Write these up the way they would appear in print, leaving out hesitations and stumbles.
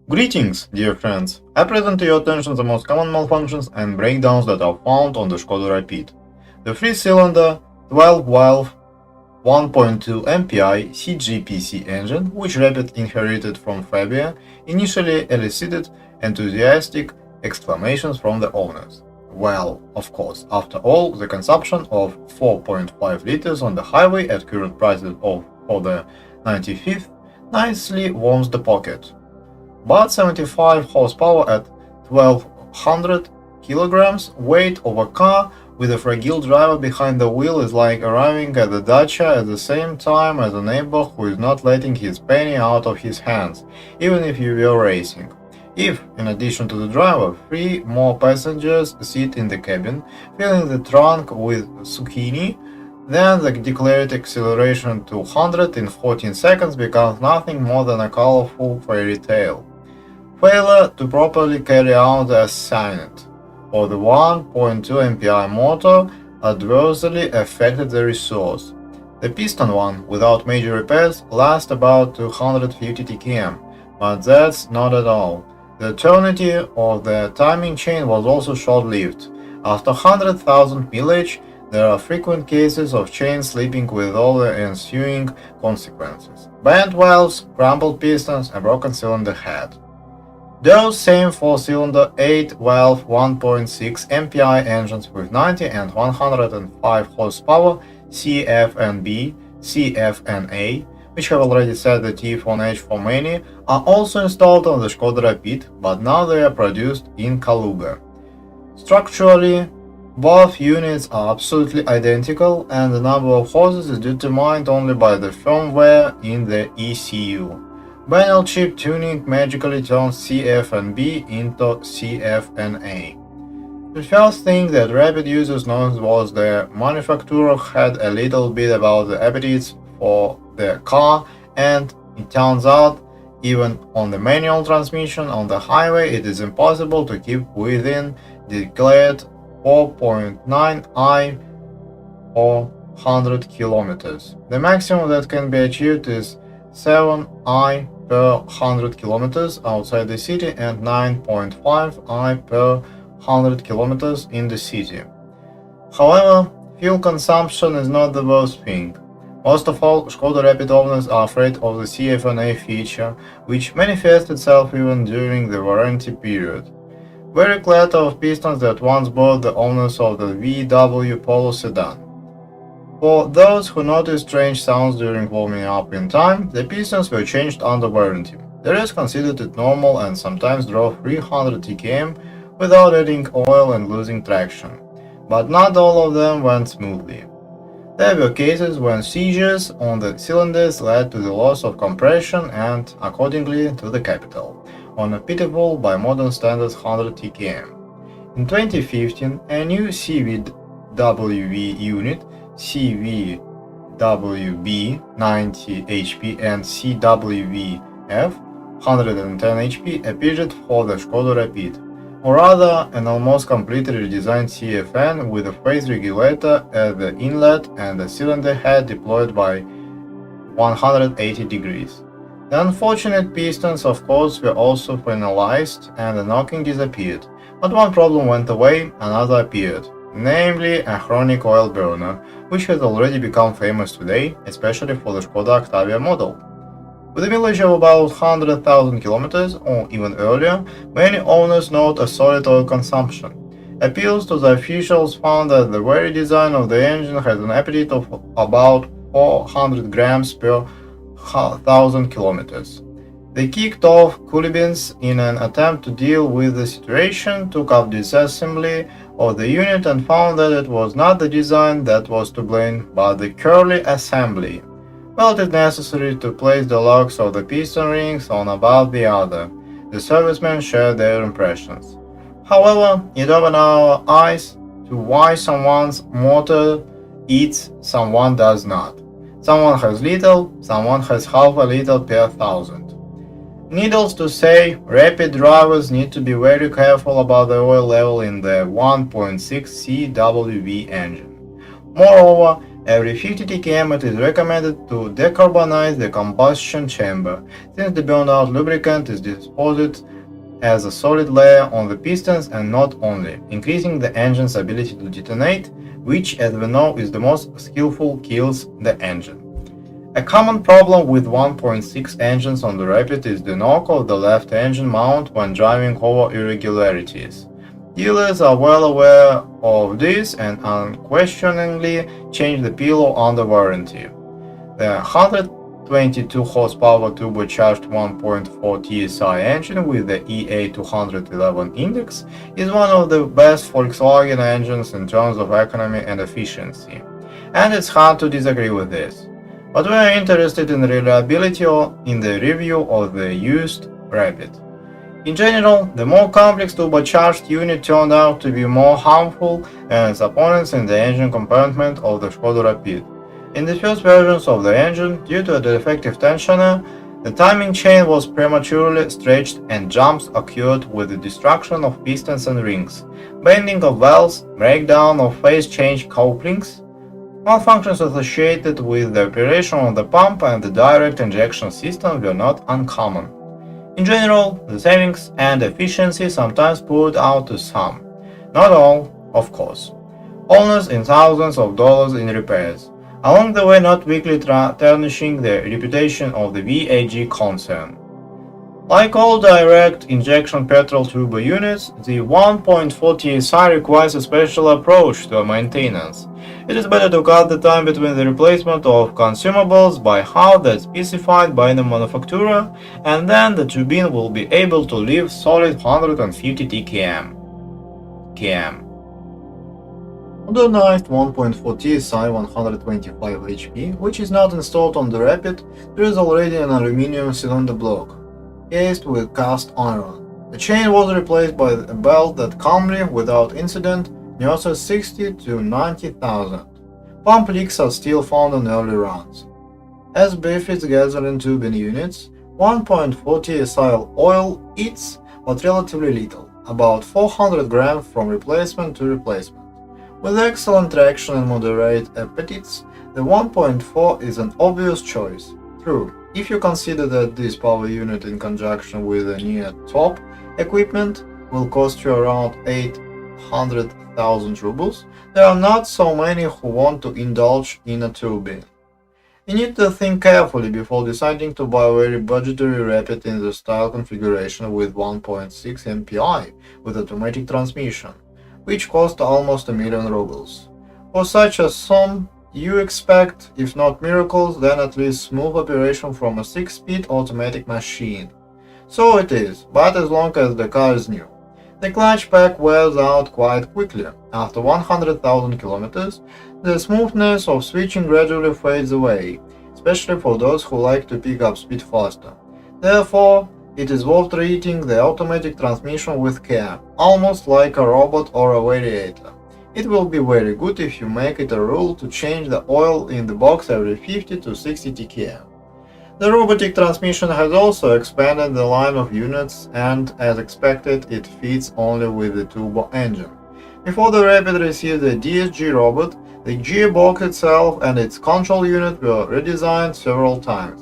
Greetings, dear friends! I present to your attention the most common malfunctions and breakdowns that are found on the Skoda Rapid. The 3-cylinder 12-valve 1.2 MPI CGPC engine, which Rapid inherited from Fabia, initially elicited enthusiastic exclamations from the owners. Well, of course, after all, the consumption of 4.5 liters on the highway at current prices for the 95th nicely warms the pocket. But 75 horsepower at 1200 kilograms weight of a car with a fragile driver behind the wheel is like arriving at the dacha at the same time as a neighbor who is not letting his penny out of his hands, even if you were racing. If, in addition to the driver, 3 more passengers sit in the cabin, filling the trunk with zucchini, then the declared acceleration to 100 in 14 seconds becomes nothing more than a colorful fairy tale. Failure to properly carry out the assignment for the 1.2 MPI motor adversely affected the resource. The piston one, without major repairs, lasts about 250 TkM, but that's not at all. The eternity of the timing chain was also short-lived. After 100,000 mileage, there are frequent cases of chain slipping with all the ensuing consequences: bent valves, crumpled pistons, and broken cylinder head. Those same 4-cylinder 8-valve 1.6 MPI engines with 90 and 105 horsepower CFNB, CFNA, which have already set the teeth on edge for many, are also installed on the Skoda Rapid, but now they are produced in Kaluga. Structurally, both units are absolutely identical, and the number of hoses is determined only by the firmware in the ECU. Manual chip tuning magically turns CFNB into CFNA. The first thing that Rapid users noticed was the manufacturer had a little bit about the appetites for the car, and it turns out even on the manual transmission on the highway it is impossible to keep within the declared 4.9 I or 100 kilometers. The maximum that can be achieved is 7 I per 100 kilometers outside the city and 9.5 I per 100 kilometers in the city. However, fuel consumption is not the worst thing. Most of all, Skoda Rapid owners are afraid of the CFNA feature, which manifests itself even during the warranty period. Very clatter of pistons that once bore the owners of the VW Polo sedan. For those who noticed strange sounds during warming up in time, the pistons were changed under warranty. The rest considered it normal and sometimes drove 300 TkM without adding oil and losing traction. But not all of them went smoothly. There were cases when seizures on the cylinders led to the loss of compression and, accordingly, to the capital, on a pitiful, by modern standards, 100 TkM. In 2015, a new CVWV unit, CVWB 90 HP and CWVF 110 HP appeared for the Skoda Rapid, or rather an almost completely redesigned CFN with a phase regulator at the inlet and a cylinder head deployed by 180 degrees. The unfortunate pistons, of course, were also finalized and the knocking disappeared, but one problem went away, another appeared, namely a chronic oil burner, which has already become famous today, especially for the Skoda Octavia model. With a mileage of about 100,000 kilometers, or even earlier, many owners note a solid oil consumption. Appeals to the officials found that the very design of the engine has an appetite of about 400 grams per 1,000 kilometers. They kicked off Culibins in an attempt to deal with the situation, took up disassembly of the unit and found that it was not the design that was to blame, but the curly assembly. Felt it necessary to place the locks of the piston rings one above the other. The servicemen shared their impressions. However, it opened our eyes to why someone's motor eats, someone does not. Someone has little, someone has half a liter per 1,000. Needless to say, Rapid drivers need to be very careful about the oil level in the 1.6 CWV engine. Moreover, Every 50 tkm it is recommended to decarbonize the combustion chamber, since the burned-out lubricant is deposited as a solid layer on the pistons and not only, increasing the engine's ability to detonate, which, as we know, is the most skillful kills the engine. A common problem with 1.6 engines on the Rapid is the knock of the left engine mount when driving over irregularities. Dealers are well aware of this and unquestioningly change the pillow under warranty. The 122 horsepower turbocharged 1.4 TSI engine with the EA211 index is one of the best Volkswagen engines in terms of economy and efficiency, and it's hard to disagree with this. But we are interested in reliability in the review of the used Rapid. In general, the more complex turbocharged unit turned out to be more harmful than its opponents in the engine compartment of the Skoda Rapid. In the first versions of the engine, due to a defective tensioner, the timing chain was prematurely stretched and jumps occurred with the destruction of pistons and rings, bending of valves, breakdown of phase change couplings. Malfunctions associated with the operation of the pump and the direct injection system were not uncommon. In general, the savings and efficiency sometimes poured out to some, not all, of course, owners in thousands of dollars in repairs, along the way not weakly tarnishing the reputation of the VAG concern. Like all direct injection petrol turbo units, the 1.4 TSI requires a special approach to maintenance. It is better to cut the time between the replacement of consumables by how that's specified by the manufacturer, and then the turbine will be able to live solid 150 km. Modernized 1.4 TSI 125 HP, which is not installed on the Rapid, there is already an aluminum cylinder block, cased with cast iron. The chain was replaced by a belt that calmly, without incident, nurses 60 to 90,000. Pump leaks are still found on early runs. As befits gasoline turbine units, 1.4 TSI oil eats but relatively little, about 400 grams from replacement to replacement. With excellent traction and moderate appetites, the 1.4 is an obvious choice. True, if you consider that this power unit in conjunction with the near top equipment will cost you around 800,000 rubles, there are not so many who want to indulge in a turbine. You need to think carefully before deciding to buy a very budgetary Rapid in the style configuration with 1.6 MPI with automatic transmission, which cost almost 1 million rubles. For such a sum, you expect, if not miracles, then at least smooth operation from a 6-speed automatic machine. So it is, but as long as the car is new. The clutch pack wears out quite quickly. After 100,000 kilometers, the smoothness of switching gradually fades away, especially for those who like to pick up speed faster. Therefore, it is worth treating the automatic transmission with care, almost like a robot or a variator. It will be very good if you make it a rule to change the oil in the box every 50 to 60 tkm. The robotic transmission has also expanded the line of units, and as expected, it fits only with the turbo engine. Before the Rapid received the DSG robot, the gearbox itself and its control unit were redesigned several times.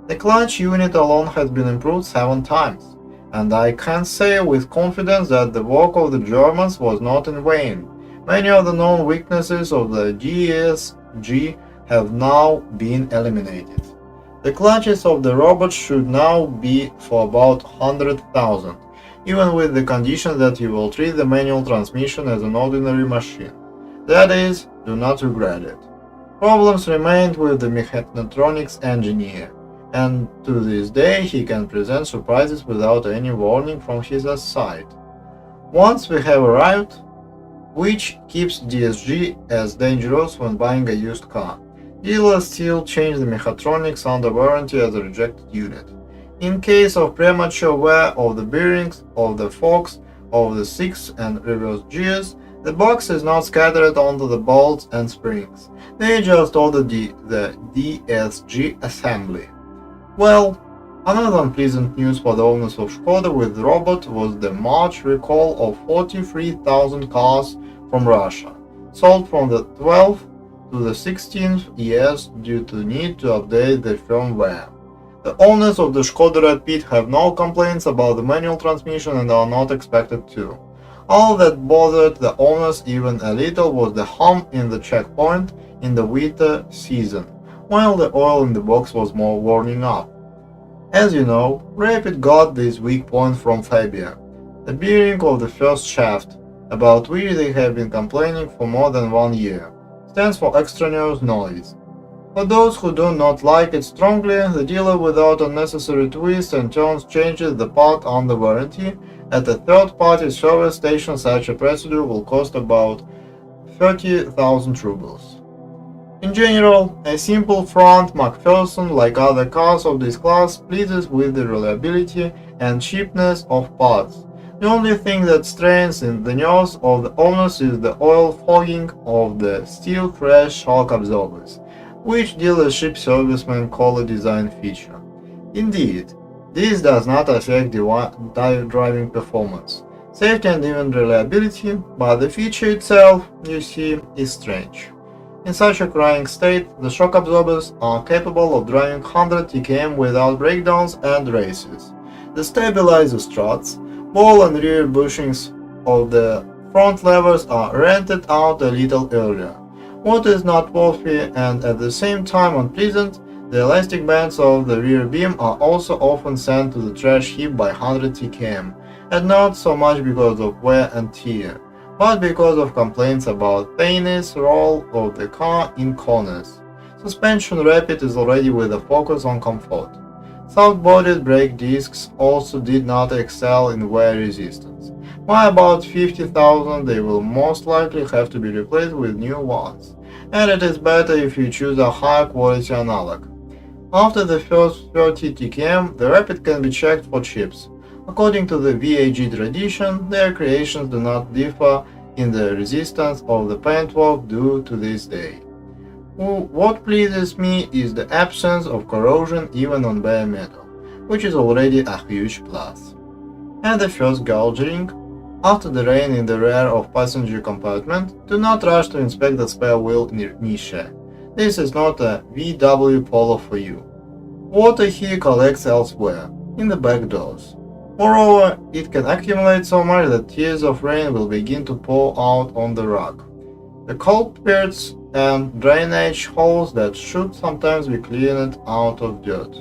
The clutch unit alone has been improved 7 times, and I can say with confidence that the work of the Germans was not in vain. Many of the known weaknesses of the DSG have now been eliminated. The clutches of the robot should now be for about 100,000, even with the condition that you will treat the manual transmission as an ordinary machine. That is, do not regret it. Problems remained with the mechatronics engineer, and to this day he can present surprises without any warning from his side. Once we have arrived, which keeps DSG as dangerous when buying a used car. Dealers still change the mechatronics under warranty as a rejected unit. In case of premature wear of the bearings, of the forks, of the 6 and reverse gears, the box is not scattered onto the bolts and springs. They just order the DSG assembly. Well, another unpleasant news for the owners of Skoda with the robot was the March recall of 43,000 cars from Russia, sold from the 12th to the 16th years due to need to update the firmware. The owners of the Skoda Rapid have no complaints about the manual transmission and are not expected to. All that bothered the owners even a little was the hum in the checkpoint in the winter season, while the oil in the box was more warming up. As you know, Rapid got this weak point from Fabia, the bearing of the first shaft, about which they have been complaining for more than 1 year, stands for extraneous noise. For those who do not like it strongly, the dealer without unnecessary twists and turns changes the part under warranty. At a third-party service station such a procedure will cost about 30,000 rubles. In general, a simple front MacPherson, like other cars of this class, pleases with the reliability and cheapness of parts. The only thing that strains in the nerves of the owners is the oil fogging of the steel crash shock absorbers, which dealership servicemen call a design feature. Indeed, this does not affect the driving performance, safety and even reliability, but the feature itself, you see, is strange. In such a crying state, the shock absorbers are capable of driving 100 km without breakdowns and races. The stabilizer struts, ball and rear bushings of the front levers are rented out a little earlier. What is noteworthy and at the same time unpleasant, the elastic bands of the rear beam are also often sent to the trash heap by 100 km, and not so much because of wear and tear, but because of complaints about painless roll of the car in corners. Suspension Rapid is already with a focus on comfort. Soft-bodied brake discs also did not excel in wear resistance. By about 50,000 they will most likely have to be replaced with new ones, and it is better if you choose a high-quality analog. After the first 30 km, the Rapid can be checked for chips. According to the VAG tradition, their creations do not differ in the resistance of the paintwork due to this day. What pleases me is the absence of corrosion even on bare metal, which is already a huge plus. And the first gouging, after the rain in the rear of passenger compartment, do not rush to inspect the spare wheel niche. This is not a VW Polo for you. Water here collects elsewhere, in the back doors. Moreover, it can accumulate so much that tears of rain will begin to pour out on the rug, the culprits and drainage holes that should sometimes be cleaned out of dirt.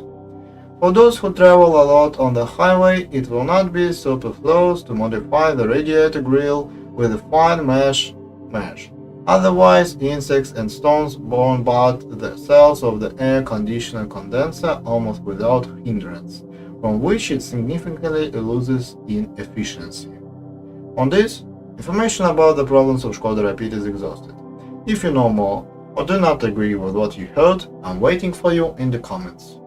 For those who travel a lot on the highway, it will not be superfluous to modify the radiator grille with a fine mesh. Otherwise, insects and stones bombard the cells of the air conditioner condenser almost without hindrance, from which it significantly loses in efficiency. On this, information about the problems of Skoda Rapid is exhausted. If you know more or do not agree with what you heard, I'm waiting for you in the comments.